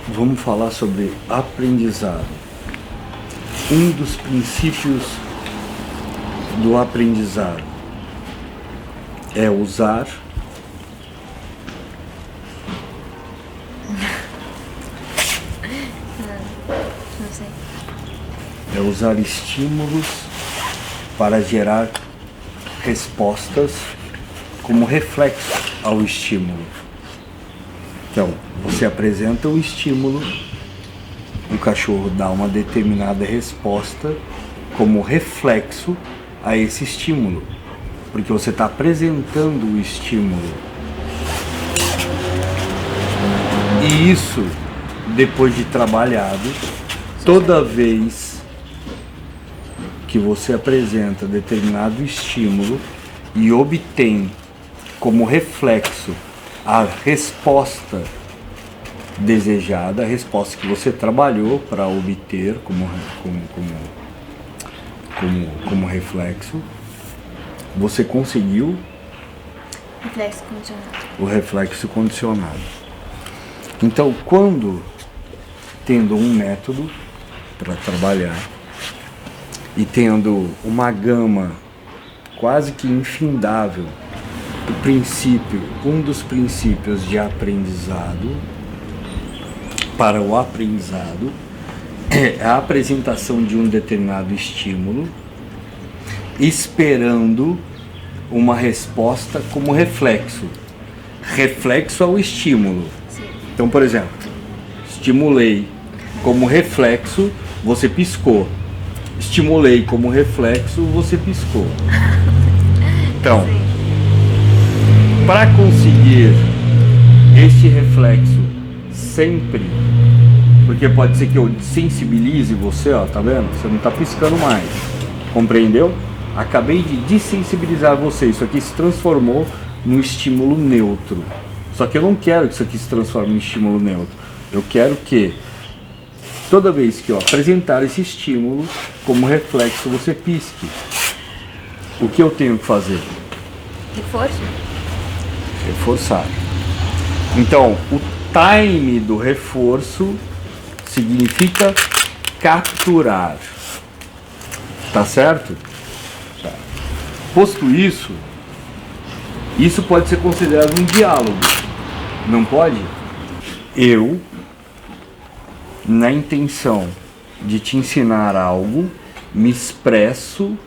Vamos falar sobre aprendizado. Um dos princípios do aprendizado é usar Não sei. estímulos para gerar respostas como reflexo ao estímulo. Então, você apresenta o estímulo, o cachorro dá uma determinada resposta como reflexo a esse estímulo, porque você está apresentando o estímulo. E isso, depois de trabalhado, toda vez que você apresenta determinado estímulo e obtém como reflexo a resposta desejada, a resposta que você trabalhou para obter como reflexo, você conseguiu Reflexo condicionado. o reflexo condicionado. Então, quando tendo um método para trabalhar e tendo uma gama quase que infindável do princípio, um dos princípios de aprendizado para o aprendizado é a apresentação de um determinado estímulo, esperando uma resposta como reflexo ao estímulo. Sim. Então, por exemplo, estimulei como reflexo, você piscou. Estimulei como reflexo, você piscou. Então, para conseguir este reflexo sempre, porque pode ser que eu desensibilize você, ó, tá vendo? Você não tá piscando mais. Compreendeu? Acabei de desensibilizar você. Isso aqui se transformou num estímulo neutro. Só que eu não quero que isso aqui se transforme em estímulo neutro. Eu quero que toda vez que eu apresentar esse estímulo, como reflexo, você pisque. O que eu tenho que fazer? Reforço? Reforçar. Então, o time do reforço significa capturar. Tá certo? Tá. Posto isso, isso pode ser considerado um diálogo. Não pode? Eu, na intenção de te ensinar algo, me expresso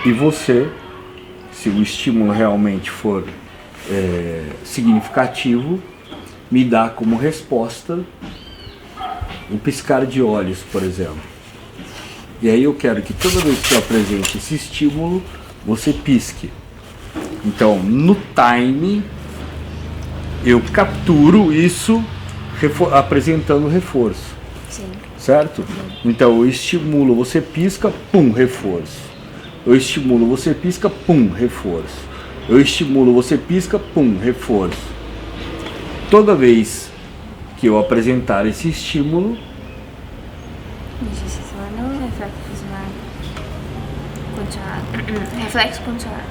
e você, se o estímulo realmente for significativo, me dá como resposta o piscar de olhos, por exemplo. E aí eu quero que toda vez que eu apresente esse estímulo, você pisque. Então, no time, eu capturo isso apresentando reforço. Sim. Certo? Então, eu estimulo, você pisca, pum, reforço. Eu estimulo, você pisca, pum, reforço. Eu estimulo, você pisca, pum, reforço. Toda vez que eu apresentar esse estímulo, Reflexo condicionado.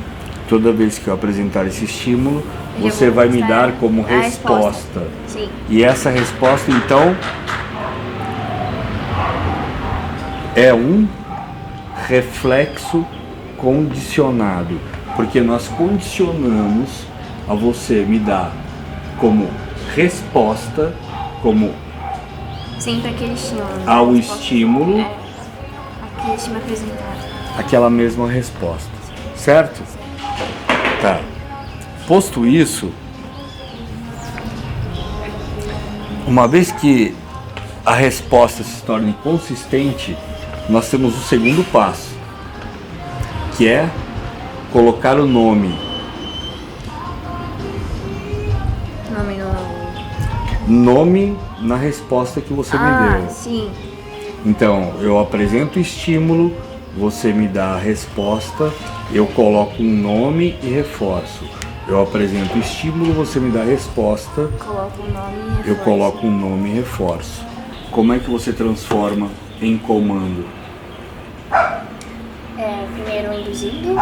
toda vez que eu apresentar esse estímulo, você vai me dar como resposta. Sim. E essa resposta, então, é um reflexo condicionado, porque nós condicionamos a você me dar como resposta, como Sempre aquele estímulo. Né? ao estímulo, Aquele estímulo apresentado. aquela mesma resposta, certo? Tá. Posto isso, uma vez que a resposta se torne consistente, nós temos o segundo passo, que é colocar o nome. Nome na resposta que você me deu. Sim. Então, eu apresento o estímulo, você me dá a resposta, eu coloco um nome e reforço. Eu apresento o estímulo, você me dá a resposta, Coloco um nome e reforço. eu coloco um nome e reforço. Como é que você transforma em comando? Primeiro induzido.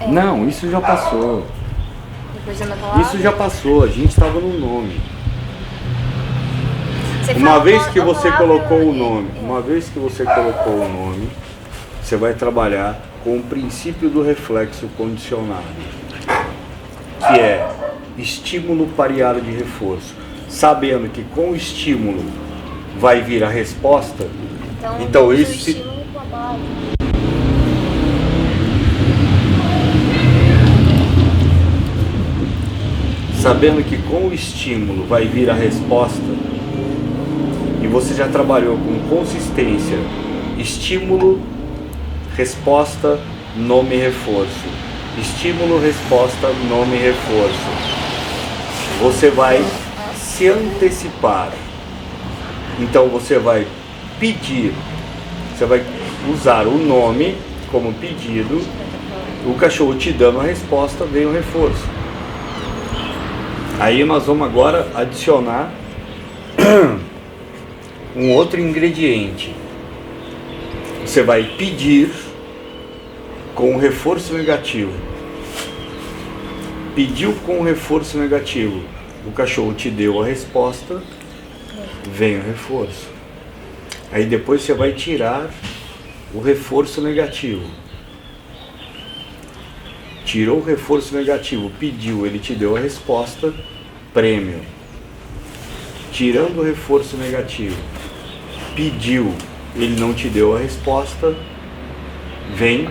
Não, isso já passou. Depois dando a palavra. Isso já passou, a gente estava no nome. Uma vez que você colocou o nome, você vai trabalhar com o princípio do reflexo condicionado, que é estímulo pareado de reforço, sabendo que com o estímulo vai vir a resposta. Então o esse estímulo com a base. sabendo que com o estímulo vai vir a resposta, e você já trabalhou com consistência, estímulo, resposta, nome, reforço, estímulo, resposta, nome, reforço, você vai se antecipar. Então você vai pedir, você vai usar o nome como pedido, o cachorro te dando a resposta, vem o reforço. Aí nós vamos agora adicionar um outro ingrediente. Você vai pedir com reforço negativo. Pediu com reforço negativo. O cachorro te deu a resposta, vem o reforço. Aí depois você vai tirar o reforço negativo. Tirou o reforço negativo, pediu, ele te deu a resposta, prêmio. Tirando o reforço negativo, pediu, ele não te deu a resposta, vem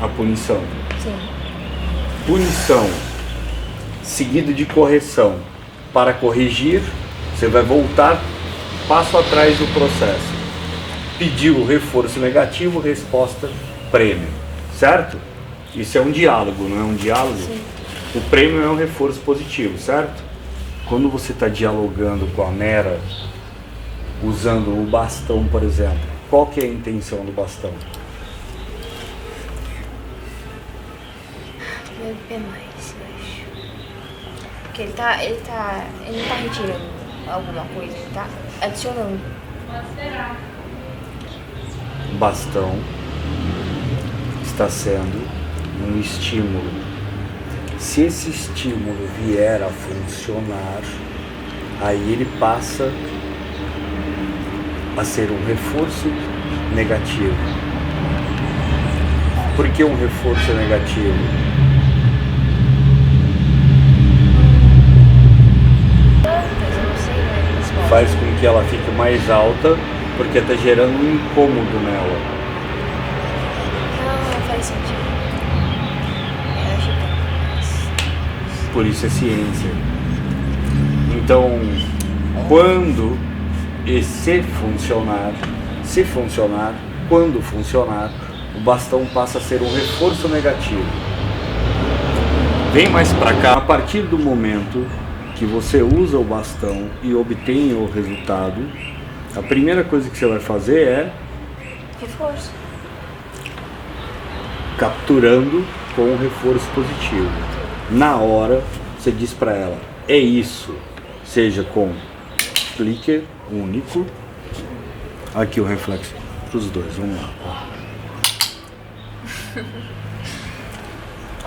a punição. Sim. Punição, seguido de correção. Para corrigir, você vai voltar passo atrás do processo. Pediu o reforço negativo, resposta, prêmio. Certo? Isso é um diálogo, não é um diálogo? Sim. O prêmio é um reforço positivo, certo? Quando você está dialogando com a Nera, usando o bastão, por exemplo, qual que é a intenção do bastão? É mais, eu acho. Porque ele não tá retirando alguma coisa, ele tá adicionando. O bastão está sendo um estímulo. Se esse estímulo vier a funcionar, aí ele passa a ser um reforço negativo. Por que um reforço negativo? Faz com que ela fique mais alta, porque está gerando um incômodo nela. Não faz sentido. Eu acho que Por isso é ciência. Então, quando e se funcionar, quando funcionar, o bastão passa a ser um reforço negativo. Vem mais para cá. A partir do momento que você usa o bastão e obtém o resultado, a primeira coisa que você vai fazer é reforço. capturando com um reforço positivo. Na hora, você diz para ela, é isso, seja com clicker único. Aqui o reflexo para os dois, vamos lá.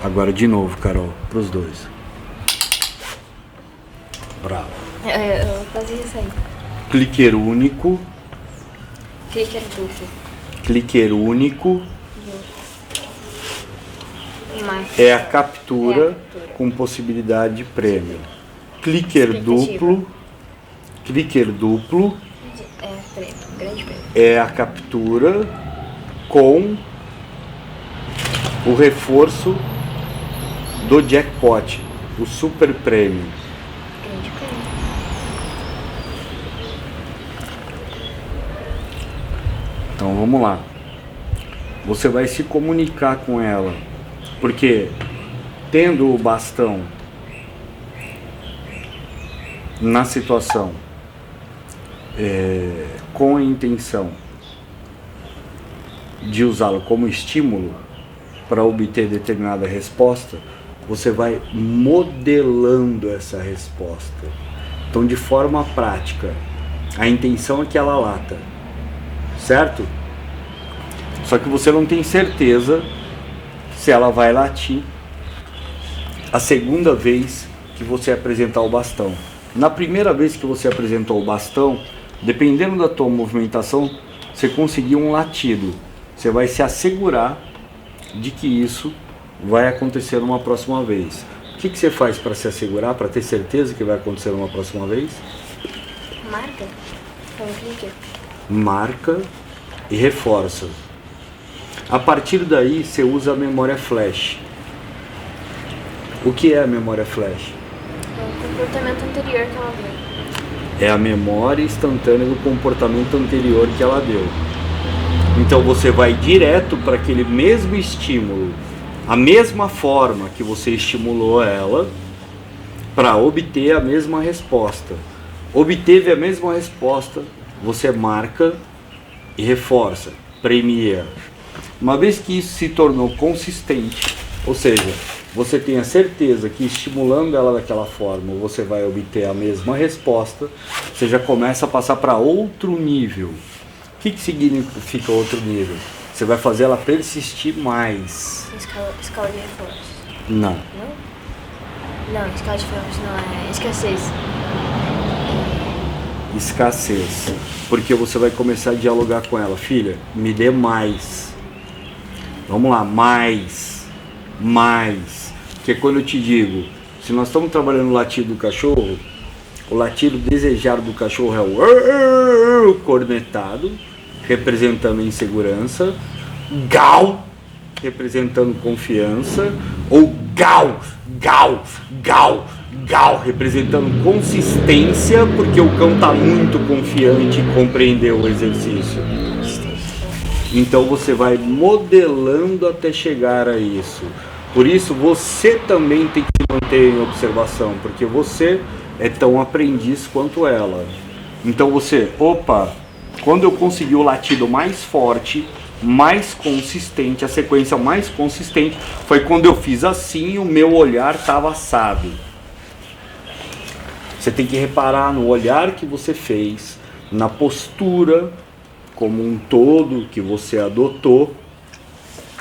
Agora de novo, Carol, para os dois. Bravo. Eu fazia isso aí. Clicker único. Clicker duplo. Clicker único Mais. é a captura com possibilidade de prêmio. Clicker duplo. Clicker duplo É prêmio, grande prêmio. é a captura com o reforço do jackpot, o super prêmio. Grande prêmio. Então vamos lá. Você vai se comunicar com ela, porque tendo o bastão na situação com a intenção de usá-lo como estímulo para obter determinada resposta, você vai modelando essa resposta. Então, de forma prática, a intenção é que ela lata, certo? Só que você não tem certeza se ela vai latir a segunda vez que você apresentar o bastão. Na primeira vez que você apresentou o bastão, dependendo da tua movimentação, você conseguir um latido. Você vai se assegurar de que isso vai acontecer uma próxima vez. O que você faz para se assegurar, para ter certeza que vai acontecer uma próxima vez? Marca. Com um clique. Marca e reforça. A partir daí, você usa a memória flash. O que é a memória flash? É o comportamento anterior que ela viu. É a memória instantânea do comportamento anterior que ela deu. Então você vai direto para aquele mesmo estímulo, a mesma forma que você estimulou ela, para obter a mesma resposta. Obteve a mesma resposta, você marca e reforça, premia. Uma vez que isso se tornou consistente, ou seja, você tem a certeza que estimulando ela daquela forma você vai obter a mesma resposta, você já começa a passar para outro nível. O que significa outro nível? Você vai fazer ela persistir mais. Escala de reforço. Não. Não, escala de reforço não, é escassez. Escassez. Porque você vai começar a dialogar com ela. Filha, me dê mais. Vamos lá, mais. Que é quando eu te digo, se nós estamos trabalhando o latido do cachorro, o latido desejado do cachorro é o cornetado, representando insegurança, gal, representando confiança, ou gal, representando consistência, porque o cão está muito confiante e compreendeu o exercício. Então você vai modelando até chegar a isso. Por isso você também tem que se manter em observação, porque você é tão aprendiz quanto ela. Então você, quando eu consegui o latido mais forte, mais consistente, a sequência mais consistente, foi quando eu fiz assim e o meu olhar estava assado. Você tem que reparar no olhar que você fez, na postura como um todo que você adotou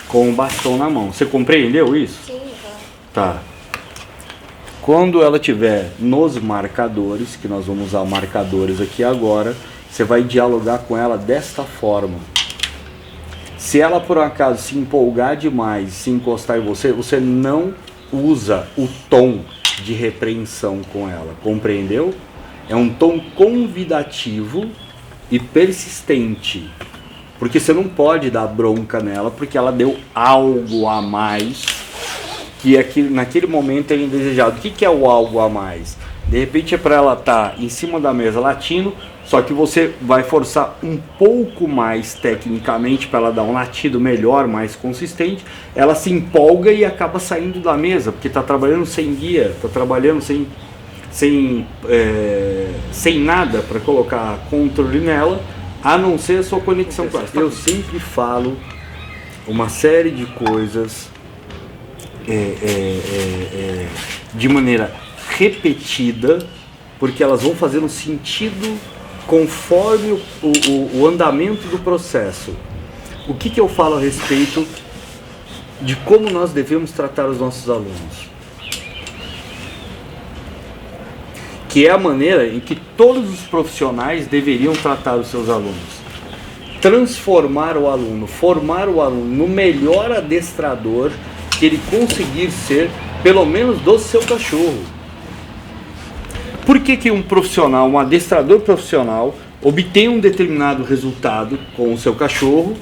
com o bastão na mão. Você compreendeu isso? Sim, tá. Quando ela estiver nos marcadores, que nós vamos usar marcadores aqui agora, você vai dialogar com ela desta forma. Se ela por um acaso se empolgar demais, se encostar em você, você não usa o tom de repreensão com ela, compreendeu? É um tom convidativo e persistente, porque você não pode dar bronca nela, porque ela deu algo a mais que naquele momento é indesejado. O que é o algo a mais? De repente é para ela estar em cima da mesa latindo, só que você vai forçar um pouco mais tecnicamente para ela dar um latido melhor, mais consistente. Ela se empolga e acaba saindo da mesa, porque está trabalhando sem guia, está trabalhando sem nada para colocar controle nela, a não ser a sua conexão com ela. Eu sempre falo uma série de coisas de maneira repetida, porque elas vão fazendo sentido conforme o andamento do processo. O que eu falo a respeito de como nós devemos tratar os nossos alunos? Que é a maneira em que todos os profissionais deveriam tratar os seus alunos. Transformar o aluno, formar o aluno no melhor adestrador que ele conseguir ser, pelo menos do seu cachorro. Por que um profissional, um adestrador profissional, obtém um determinado resultado com o seu cachorro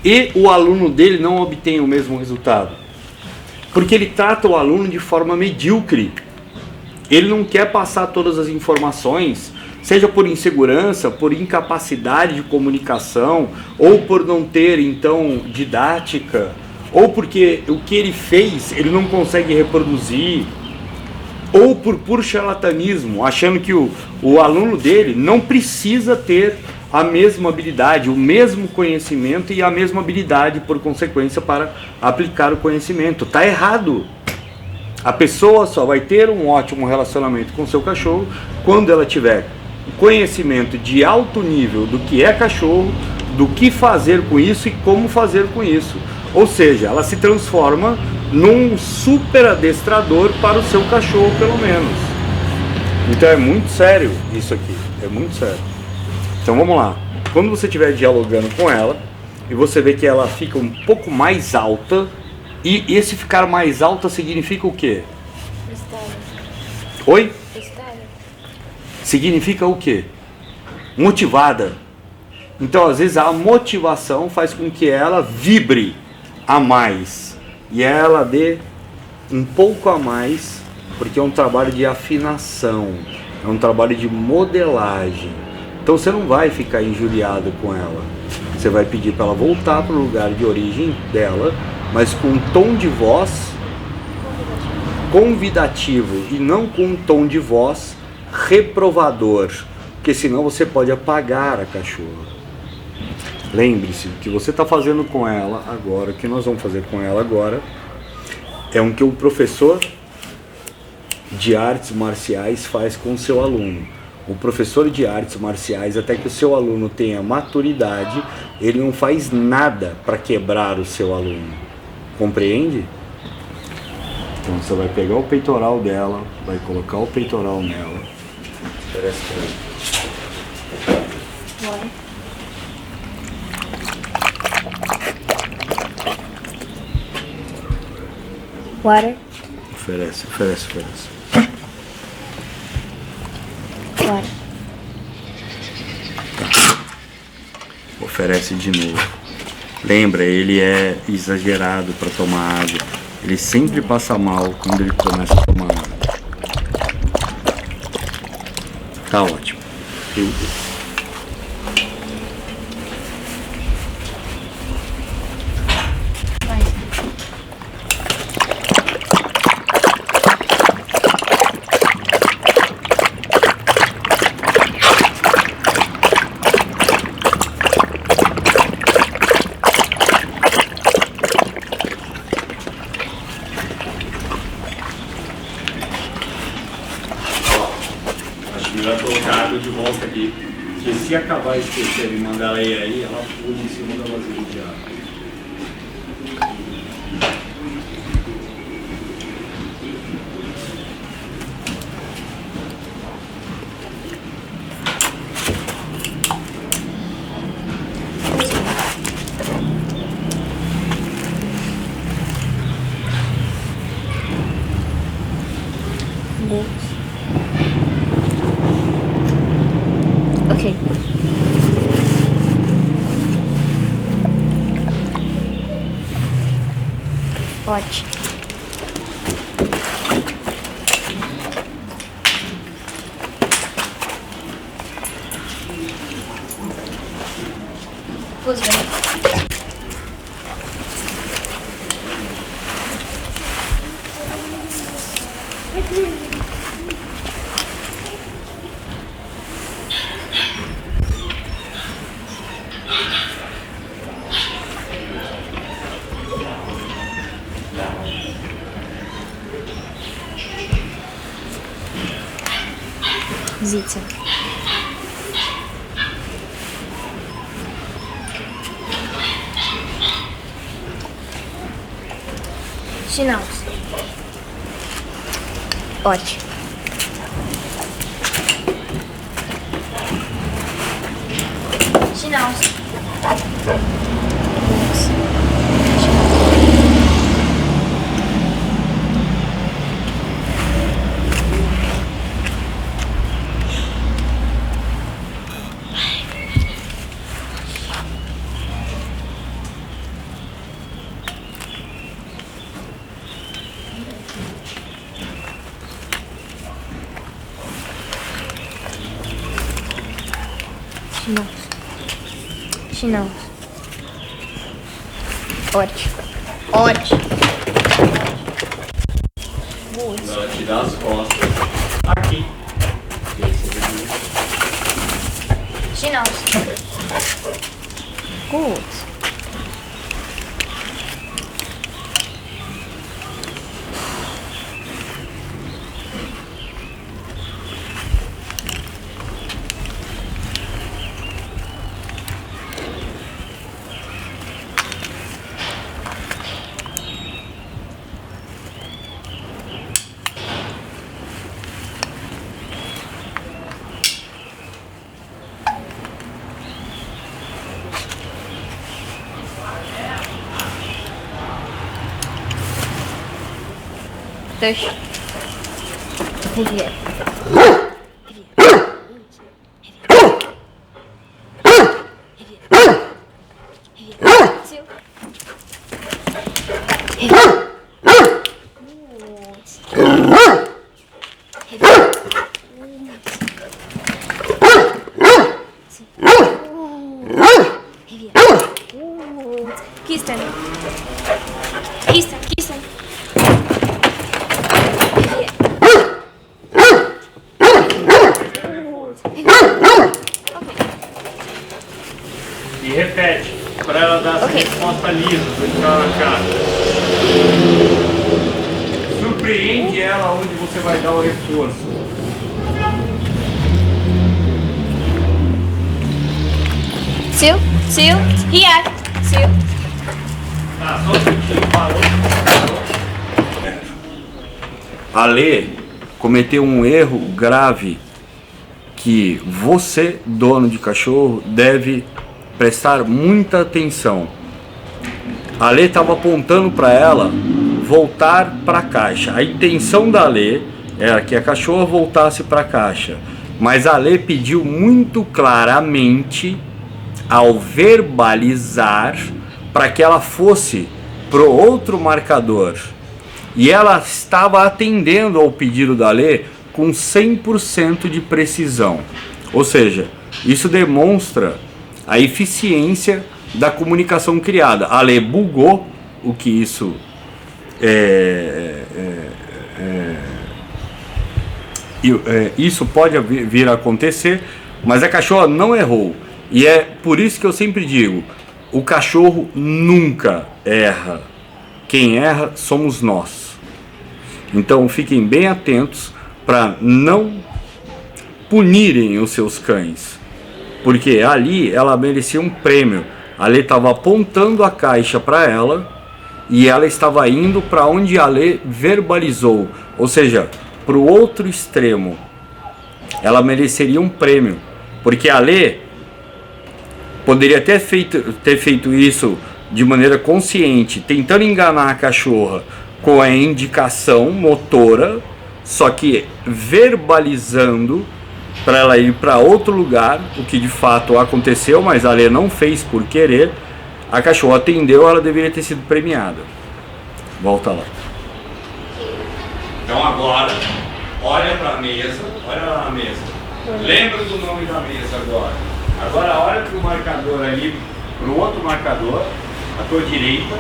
e o aluno dele não obtém o mesmo resultado? Porque ele trata o aluno de forma medíocre. Ele não quer passar todas as informações, seja por insegurança, por incapacidade de comunicação, ou por não ter, então, didática, ou porque o que ele fez ele não consegue reproduzir, ou por puro charlatanismo, achando que o aluno dele não precisa ter a mesma habilidade, o mesmo conhecimento e a mesma habilidade, por consequência, para aplicar o conhecimento. Está errado. A pessoa só vai ter um ótimo relacionamento com o seu cachorro quando ela tiver conhecimento de alto nível do que é cachorro, do que fazer com isso e como fazer com isso. Ou seja, ela se transforma num super adestrador para o seu cachorro, pelo menos. Então é muito sério isso aqui, é muito sério. Então vamos lá. Quando você estiver dialogando com ela e você vê que ela fica um pouco mais alta, e esse ficar mais alta significa o quê? Estável. Oi? Estável. Significa o quê? Motivada. Então às vezes a motivação faz com que ela vibre a mais e ela dê um pouco a mais, porque é um trabalho de afinação, é um trabalho de modelagem. Então você não vai ficar injuriado com ela. Você vai pedir para ela voltar para o lugar de origem dela, mas com um tom de voz convidativo e não com um tom de voz reprovador, porque senão você pode apagar a cachorra. Lembre-se, o que você está fazendo com ela agora, o que nós vamos fazer com ela agora, é o que o professor de artes marciais faz com o seu aluno. O professor de artes marciais, até que o seu aluno tenha maturidade, ele não faz nada para quebrar o seu aluno. Compreende? Então você vai pegar o peitoral dela, vai colocar o peitoral nela. Oferece pra ela. Bora. Water. Oferece. Water. Oferece de novo. Lembra, ele é exagerado para tomar água. Ele sempre passa mal quando ele começa a tomar água. Tá ótimo. Melhor colocar água de volta aqui, porque se acabar esquecendo e mandar ela ir aí, ela pula em cima da vasilha de água. Ok. Pode. Vamos ver. Zita. Schnauz. Ótimo. Schnauz. Schnauz. Ótimo. Ótimo. Muito. Ela te dá as costas. Aqui. Schnauz. Gut. 2. Revier. Kisten. E repete, para ela dar essa resposta lisa, deixar na cara. Surpreende ela onde você vai dar o reforço. Two. Here. Two. Tá, só um minutinho, parou. A Lê cometeu um erro grave que você, dono de cachorro, deve prestar muita atenção. A Lê estava apontando para ela voltar para a caixa. A intenção da Lê era que a cachorra voltasse para a caixa, mas a Lê pediu muito claramente, ao verbalizar, para que ela fosse pro outro marcador. E ela estava atendendo ao pedido da Lê com 100% de precisão. Ou seja, isso demonstra a eficiência da comunicação criada. A Lê bugou, o que isso isso pode vir a acontecer, mas a cachorra não errou. E é por isso que eu sempre digo, o cachorro nunca erra. Quem erra somos nós. Então fiquem bem atentos para não punirem os seus cães, porque ali ela merecia um prêmio. A Lê estava apontando a caixa para ela e ela estava indo para onde a Lê verbalizou, ou seja, para o outro extremo. Ela mereceria um prêmio, porque a Lê poderia ter feito isso de maneira consciente, tentando enganar a cachorra com a indicação motora, só que verbalizando para ela ir para outro lugar, o que de fato aconteceu, mas a Lê não fez por querer. A cachorra atendeu, ela deveria ter sido premiada. Volta lá. Então agora, olha para a mesa, olha lá na mesa. Lembra do nome da mesa agora. Agora olha para o marcador ali, para o outro marcador, a tua direita,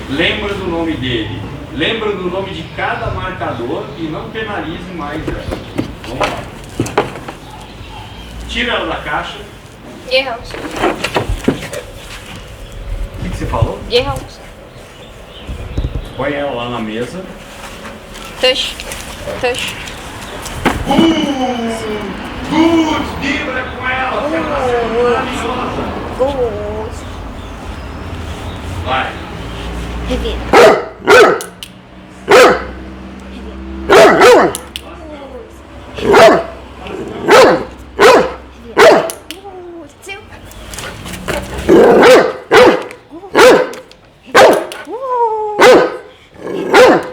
lembra do nome dele, lembra do nome de cada marcador e não penalize mais ela. Vamos lá. Tira ela da caixa. Erramos. O que você falou? Erramos. Põe ela lá na mesa. Tush. Good! Vibra com ela, que ela é maravilhosa. Good. Vai. Revier.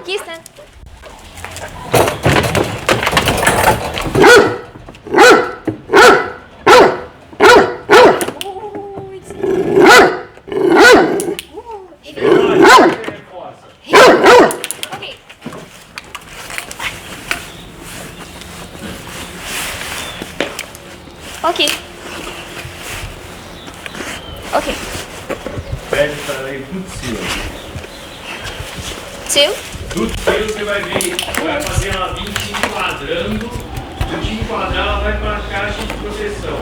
Kisten. Ok. Pede para ela ir tudo seu. Two. Tudo seu você vai ver, vai fazer ela vir te enquadrando. Se te enquadrar, ela vai para a caixa de proteção.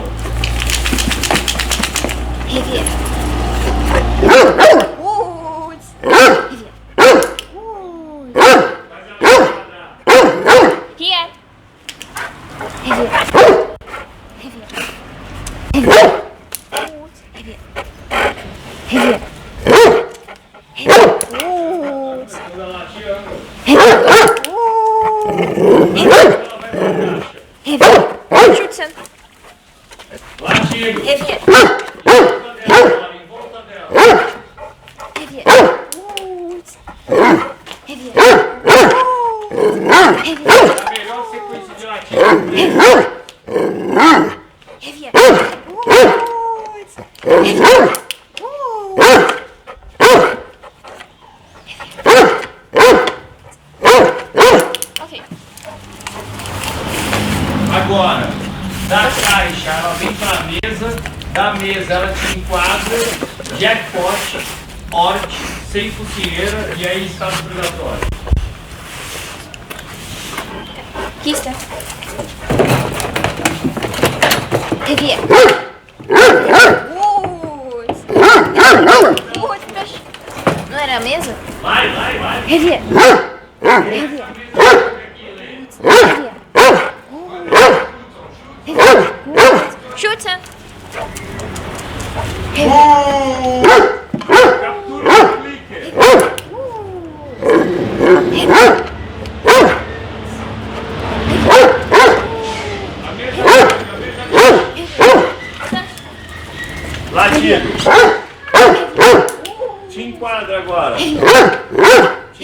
Revier. Here. Quando ela te ama, Schützen. latindo. Revier. Em volta dela. A melhor sequência de latido. Heavy. Ok. Agora, da caixa ela vem pra mesa, da mesa ela te enquadra, jackpot, ort, sem focinheira e aí estado predatório. Kista. Heavy. Não era a mesa? Vai. Heavy. Chuta. Captura o clicker. Latido. Te enquadra agora. Te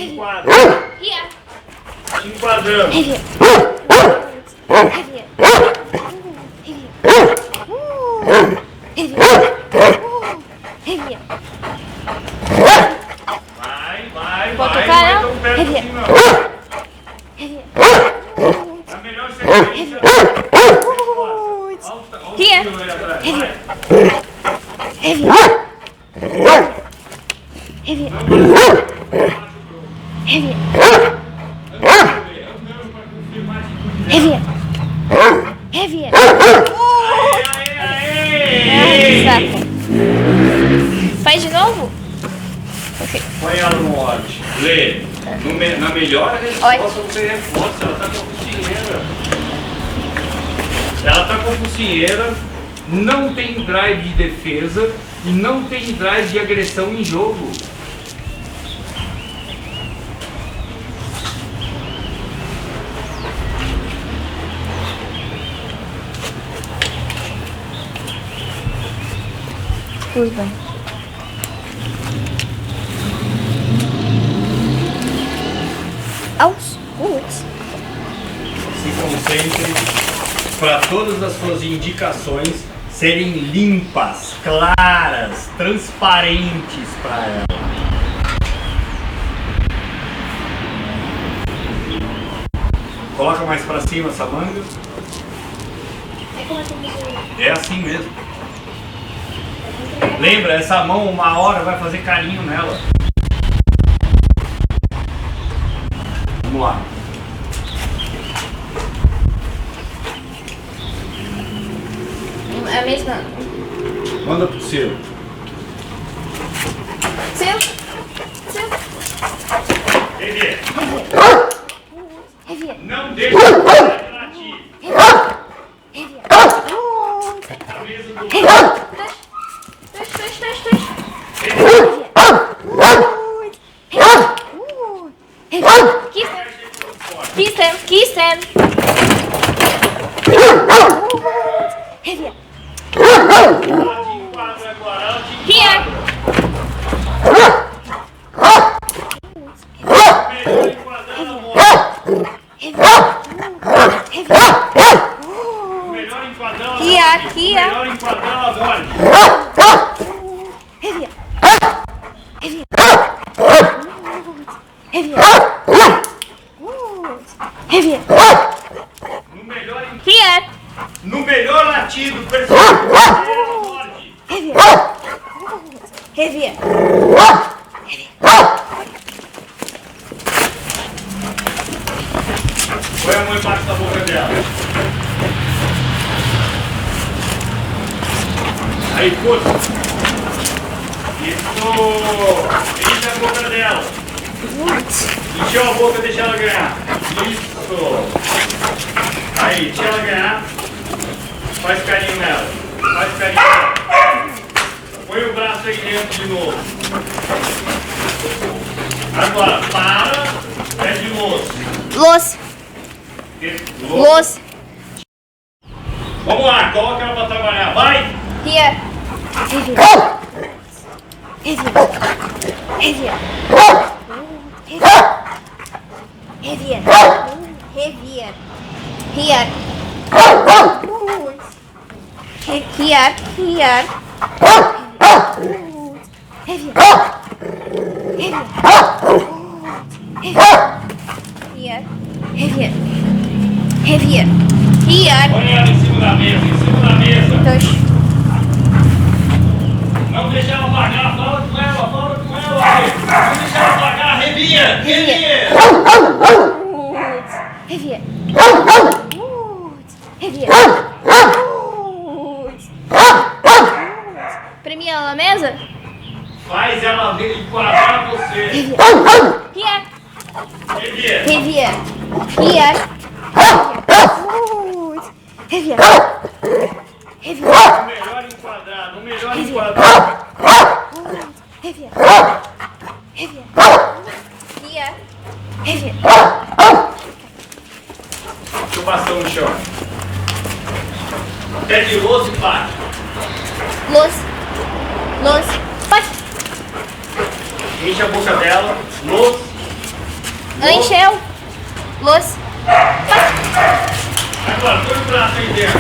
enquadra. Here. Te enquadrando. Heavy. Vai. Bota o Vai cara. tão perto Heavy. assim não. A melhor sequência. Here. Heavy. Saco. Faz de novo? Ok. Põe ela no ódio. Lê. Na melhor resposta você reforça. Ela tá com a focinheira. Ela tá com a focinheira, não tem drive de defesa e não tem drive de agressão em jogo. Tudo bem. Aos poucos. Se concentre para todas as suas indicações serem limpas, claras, transparentes para ela. Coloca mais para cima essa manga. É assim mesmo. Lembra, essa mão uma hora vai fazer carinho nela. Vamos lá. É a mesma. Manda pro seu. Seu? Bebê, Heavy. não deixa de latir. Heavy. A mesa do Kiss him. Heavy. ela te enquadra agora, ela te Here. melhor enquadrando a morte. O melhor enquadrando a morte. Here. O melhor enquadrando a morte. Heavy. Heavy. Heavy. Heavy. No melhor, Here. no melhor latido, percebe? Morte. Heavy. Heavy. Põe a mão embaixo da boca dela. Aí, força. Isso. Enche a boca dela. Encheu a boca, deixa ela ganhar. Isso. Aí, deixa ela ganhar. Faz carinho nela. Faz carinho nela. Põe o braço aí dentro de novo. Agora, para. Pede luz. Los. Vamos lá, coloca ela pra trabalhar. Vai! Here. Heavy. Heavy. Heavy. Heavy. Heavy. Revier. Here. Good. Here. Here. Good. Revier. Revier. Here. Revier. Revier. Here. Põe ela em cima da mesa, em cima da mesa. Dois. Não deixa ela pagar, fala com ela, fala com ela. Não deixa ela pagar, revia, revia. Good. Revier. Good. Revier. Good. Premia ela na mesa? Faz ela enquadrar você. Revier. Here. Revia. Revier. Here. Good. Revier. Revier. No melhor enquadrar, no melhor enquadrar. Revier. Revier. Here. Revier. Deixa o bastão no chão. Pé de louça e bate. Luz. Luz. Vai. Enche a boca dela. Louça. Encheu. Luz. Agora, põe o braço aí dentro.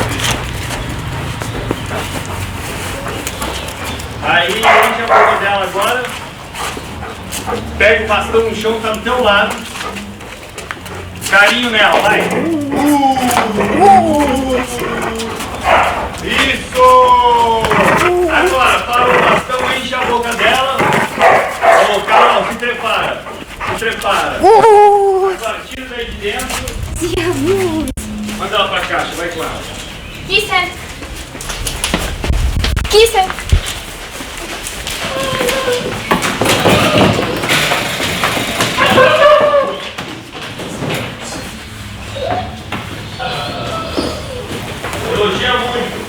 Aí, enche a boca dela agora. Pega o bastão no chão, tá do teu lado. Carinho nela, vai. Isso! Agora, para o bastão, enche a boca dela. Ô, Carol, se prepara. Se prepara. Agora, tira daí de dentro. Manda ela pra caixa, vai com ela. Kissen. Kissen. Elogia muito.